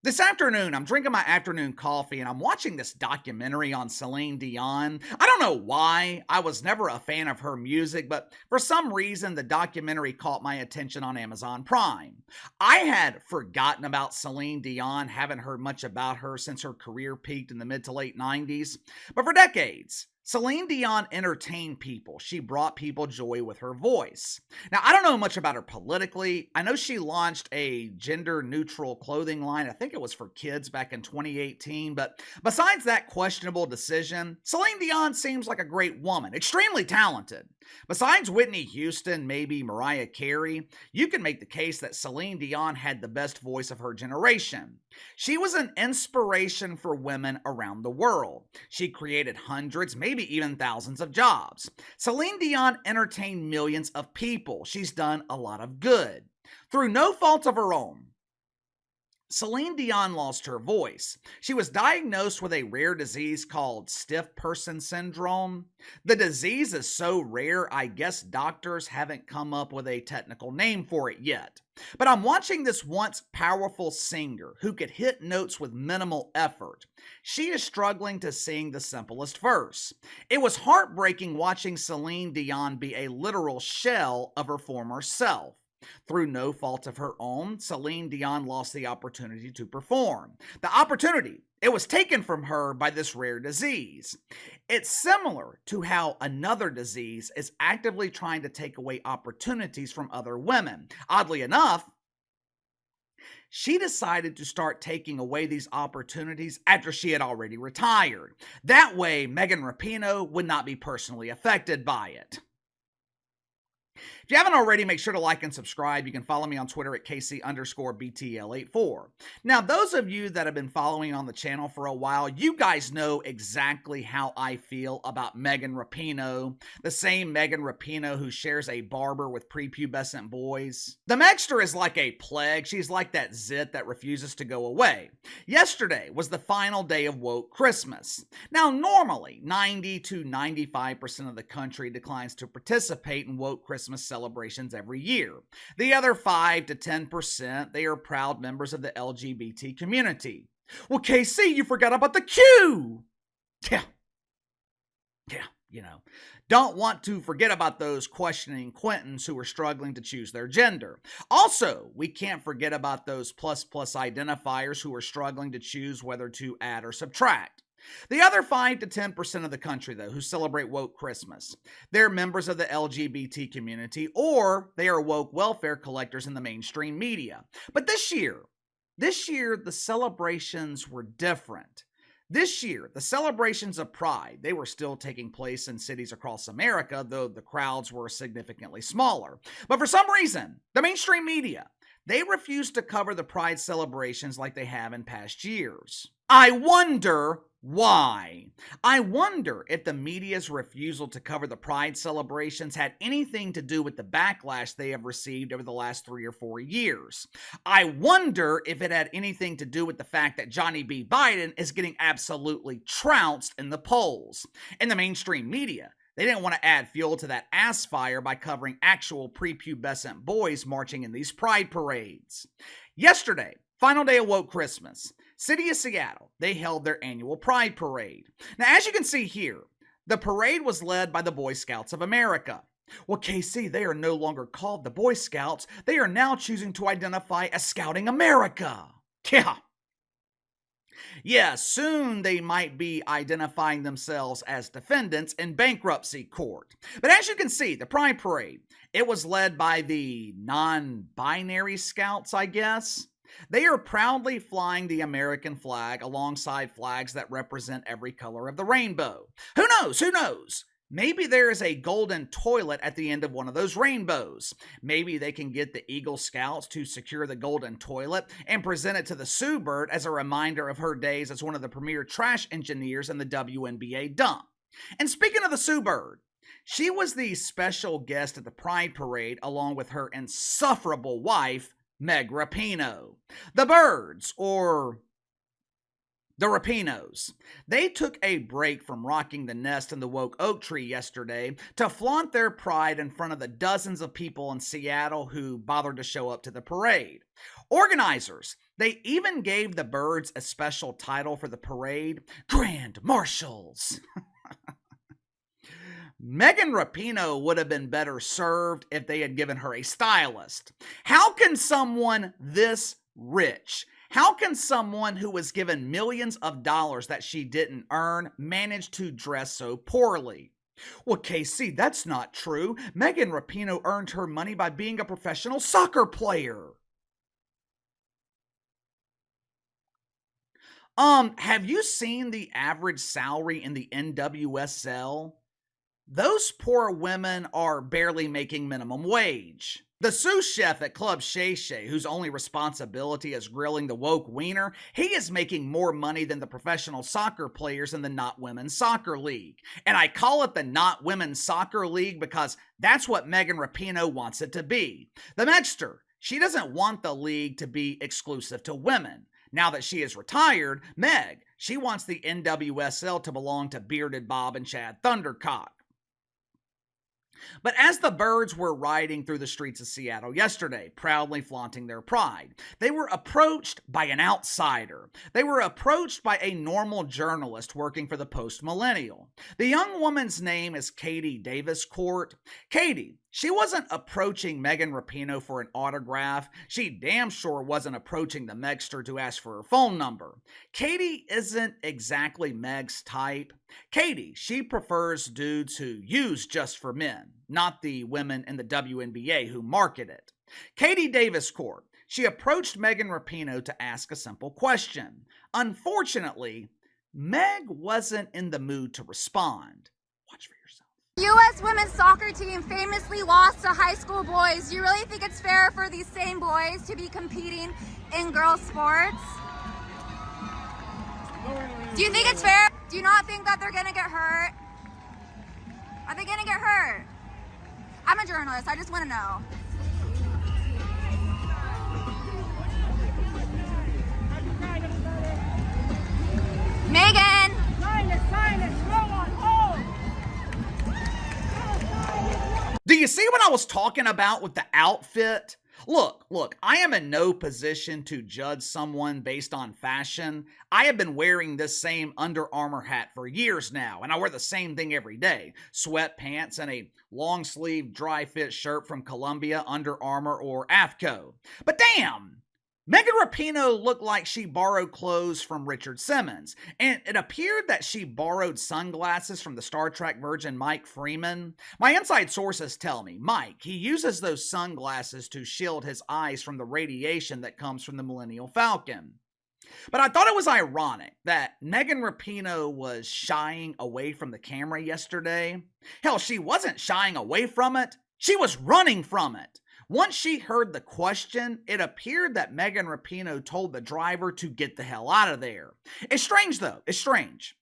This afternoon, I'm drinking my afternoon coffee and I'm watching this documentary on Celine Dion. I don't know why. I was never a fan of her music, but for some reason, the documentary caught my attention on Amazon Prime. I had forgotten about Celine Dion, haven't heard much about her since her career peaked in the mid to late 90s. But for decades, Celine Dion entertained people. She brought people joy with her voice. Now, I don't know much about her politically. I know she launched a gender neutral clothing line. I think it was for kids back in 2018. But besides that questionable decision, Celine Dion seems like a great woman, extremely talented. Besides Whitney Houston, maybe Mariah Carey, you can make the case that Celine Dion had the best voice of her generation. She was an inspiration for women around the world. She created hundreds, maybe even thousands of jobs. Celine Dion entertained millions of people. She's done a lot of good. Through no fault of her own, Celine Dion lost her voice. She was diagnosed with a rare disease called stiff person syndrome. The disease is so rare, I guess doctors haven't come up with a technical name for it yet. But I'm watching this once powerful singer who could hit notes with minimal effort. She is struggling to sing the simplest verse. It was heartbreaking watching Celine Dion be a literal shell of her former self. Through no fault of her own, Celine Dion lost the opportunity to perform. The opportunity, it was taken from her by this rare disease. It's similar to how another disease is actively trying to take away opportunities from other women. Oddly enough, she decided to start taking away these opportunities after she had already retired. That way, Megan Rapinoe would not be personally affected by it. If you haven't already, make sure to like and subscribe. You can follow me on Twitter at KC_BTL84. Now, those of you that have been following on the channel for a while, you guys know exactly how I feel about Megan Rapinoe, the same Megan Rapinoe who shares a barber with prepubescent boys. The Megster is like a plague. She's like that zit that refuses to go away. Yesterday was the final day of woke Christmas. Now, normally, 90 to 95% of the country declines to participate in woke Christmas celebrations every year. The other 5 to 10%, they are proud members of the LGBT community. Well, KC, you forgot about the Q. Yeah. Don't want to forget about those questioning Quentins who are struggling to choose their gender. Also, we can't forget about those plus identifiers who are struggling to choose whether to add or subtract. The other 5 to 10% of the country, though, who celebrate woke Christmas, they're members of the LGBT community or they are woke welfare collectors in the mainstream media. But this year, the celebrations were different. This year, the celebrations of Pride, they were still taking place in cities across America, though the crowds were significantly smaller. But for some reason, the mainstream media, they refused to cover the Pride celebrations like they have in past years. I wonder why. I wonder if the media's refusal to cover the Pride celebrations had anything to do with the backlash they have received over the last 3 or 4 years. I wonder if it had anything to do with the fact that Johnny B. Biden is getting absolutely trounced in the polls. In the mainstream media, they didn't want to add fuel to that ass fire by covering actual prepubescent boys marching in these pride parades. Yesterday, final day of woke Christmas, City of Seattle, they held their annual pride parade. Now, as you can see here, the parade was led by the Boy Scouts of America. Well, KC, they are no longer called the Boy Scouts. They are now choosing to identify as Scouting America. Yeah, soon they might be identifying themselves as defendants in bankruptcy court. But as you can see, the Pride Parade, it was led by the non-binary scouts, I guess. They are proudly flying the American flag alongside flags that represent every color of the rainbow. Who knows? Who knows? Maybe there is a golden toilet at the end of one of those rainbows. Maybe they can get the Eagle Scouts to secure the golden toilet and present it to the Sue Bird as a reminder of her days as one of the premier trash engineers in the WNBA dump. And speaking of the Sue Bird, she was the special guest at the Pride Parade along with her insufferable wife, Meg Rapinoe. The Birds, or the Rapinos, they took a break from rocking the nest in the woke oak tree yesterday to flaunt their pride in front of the dozens of people in Seattle who bothered to show up to the parade. Organizers, They even gave the birds a special title for the parade: Grand Marshals. Megan Rapinoe would have been better served if they had given her a stylist. How can someone this rich, how can someone who was given millions of dollars that she didn't earn manage to dress so poorly? Well, Casey, that's not true. Megan Rapinoe earned her money by being a professional soccer player. Have you seen the average salary in the NWSL? Those poor women are barely making minimum wage. The sous chef at Club Shay Shay, whose only responsibility is grilling the woke wiener, he is making more money than the professional soccer players in the Not Women's Soccer League. And I call it the Not Women's Soccer League because that's what Megan Rapinoe wants it to be. The Megster, she doesn't want the league to be exclusive to women. Now that she is retired, Meg, she wants the NWSL to belong to Bearded Bob and Chad Thundercock. But as the birds were riding through the streets of Seattle yesterday, proudly flaunting their pride, they were approached by an outsider. They were approached by a normal journalist working for the Post Millennial. The young woman's name is Katie Davis-Court. Katie, she wasn't approaching Megan Rapinoe for an autograph. She damn sure wasn't approaching the Megster to ask for her phone number. Katie isn't exactly Meg's type. Katie, she prefers dudes who use just for men, not the women in the WNBA who market it. Katie Davis-Court, she approached Megan Rapinoe to ask a simple question. Unfortunately, Meg wasn't in the mood to respond. Watch for yourself. U.S. women's soccer team famously lost to high school boys. Do you really think it's fair for these same boys to be competing in girls' sports? Do you think it's fair? Do you not think that they're going to get hurt? Are they going to get hurt? I'm a journalist. I just want to know. Megan! Do you see what I was talking about with the outfit? Look, I am in no position to judge someone based on fashion. I have been wearing this same Under Armour hat for years now, and I wear the same thing every day. Sweatpants and a long sleeve dry fit shirt from Columbia, Under Armour, or AFCO. But damn! Megan Rapinoe looked like she borrowed clothes from Richard Simmons, and it appeared that she borrowed sunglasses from the Star Trek virgin Mike Freeman. My inside sources tell me, Mike, he uses those sunglasses to shield his eyes from the radiation that comes from the Millennial Falcon. But I thought it was ironic that Megan Rapinoe was shying away from the camera yesterday. Hell, she wasn't shying away from it, she was running from it. Once she heard the question, it appeared that Megan Rapinoe told the driver to get the hell out of there. It's strange though, it's strange.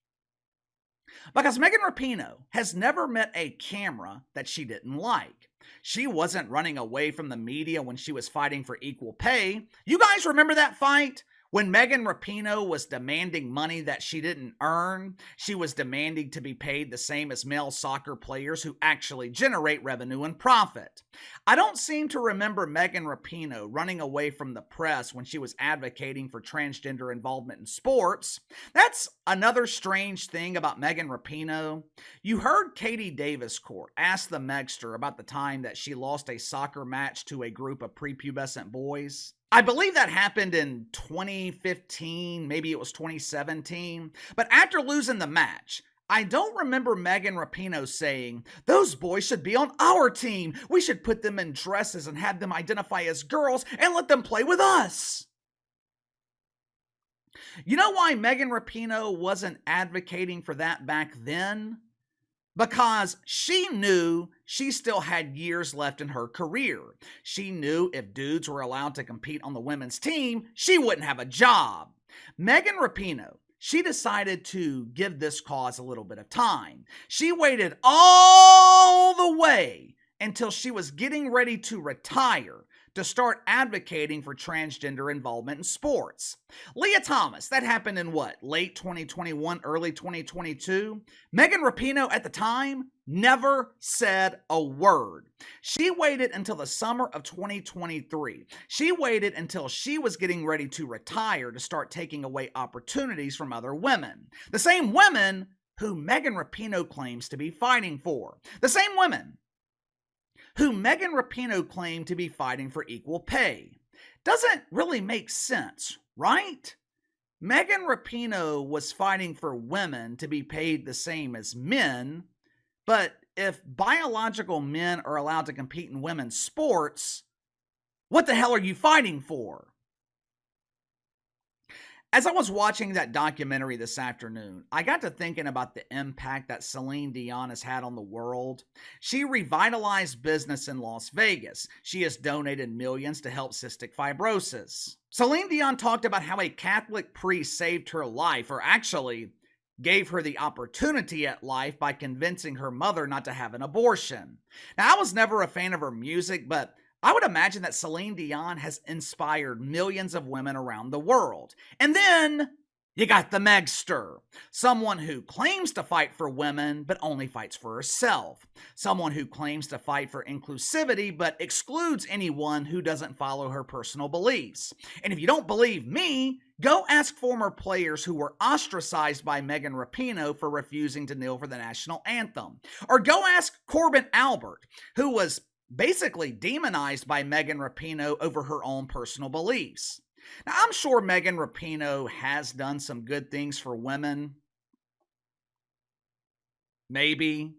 Because Megan Rapinoe has never met a camera that she didn't like. She wasn't running away from the media when she was fighting for equal pay. You guys remember that fight? When Megan Rapinoe was demanding money that she didn't earn, she was demanding to be paid the same as male soccer players who actually generate revenue and profit. I don't seem to remember Megan Rapinoe running away from the press when she was advocating for transgender involvement in sports. That's another strange thing about Megan Rapinoe. You heard Katie Davis-Court ask the Megster about the time that she lost a soccer match to a group of prepubescent boys. I believe that happened in 2015, maybe it was 2017. But after losing the match, I don't remember Megan Rapinoe saying, "Those boys should be on our team. We should put them in dresses and have them identify as girls and let them play with us." You know why Megan Rapinoe wasn't advocating for that back then? Because she knew she still had years left in her career. She knew if dudes were allowed to compete on the women's team, she wouldn't have a job. Megan Rapinoe, she decided to give this cause a little bit of time. She waited all the way until she was getting ready to retire to start advocating for transgender involvement in sports. Leah Thomas, that happened in what, late 2021, early 2022? Megan Rapinoe at the time never said a word. She waited until the summer of 2023. She waited until she was getting ready to retire to start taking away opportunities from other women. The same women who Megan Rapinoe claims to be fighting for. The same women who Megan Rapinoe claimed to be fighting for equal pay. Doesn't really make sense, right? Megan Rapinoe was fighting for women to be paid the same as men, but if biological men are allowed to compete in women's sports, what the hell are you fighting for? As I was watching that documentary this afternoon, I got to thinking about the impact that Celine Dion has had on the world. She revitalized business in Las Vegas. She has donated millions to help cystic fibrosis. Celine Dion talked about how a Catholic priest saved her life, or actually gave her the opportunity at life by convincing her mother not to have an abortion. Now, I was never a fan of her music, but I would imagine that Celine Dion has inspired millions of women around the world. And then you got the Megster, someone who claims to fight for women but only fights for herself, someone who claims to fight for inclusivity but excludes anyone who doesn't follow her personal beliefs. And if you don't believe me, go ask former players who were ostracized by Megan Rapinoe for refusing to kneel for the national anthem. Or go ask Corbin Albert, who was basically demonized by Megan Rapinoe over her own personal beliefs. Now, I'm sure Megan Rapinoe has done some good things for women. Maybe.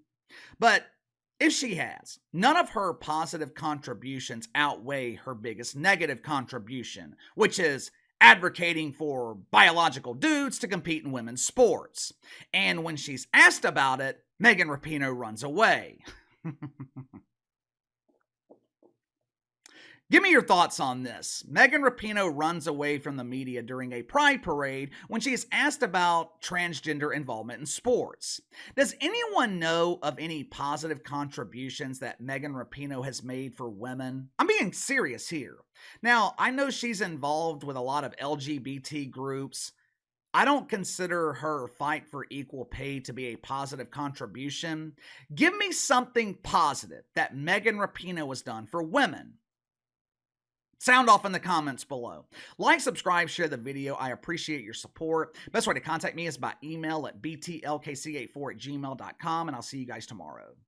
But if she has, none of her positive contributions outweigh her biggest negative contribution, which is advocating for biological dudes to compete in women's sports. And when she's asked about it, Megan Rapinoe runs away. Give me your thoughts on this. Megan Rapinoe runs away from the media during a pride parade when she is asked about transgender involvement in sports. Does anyone know of any positive contributions that Megan Rapinoe has made for women? I'm being serious here. Now, I know she's involved with a lot of LGBT groups. I don't consider her fight for equal pay to be a positive contribution. Give me something positive that Megan Rapinoe has done for women. Sound off in the comments below. Like, subscribe, share the video. I appreciate your support. Best way to contact me is by email at btlkc84@gmail.com, and I'll see you guys tomorrow.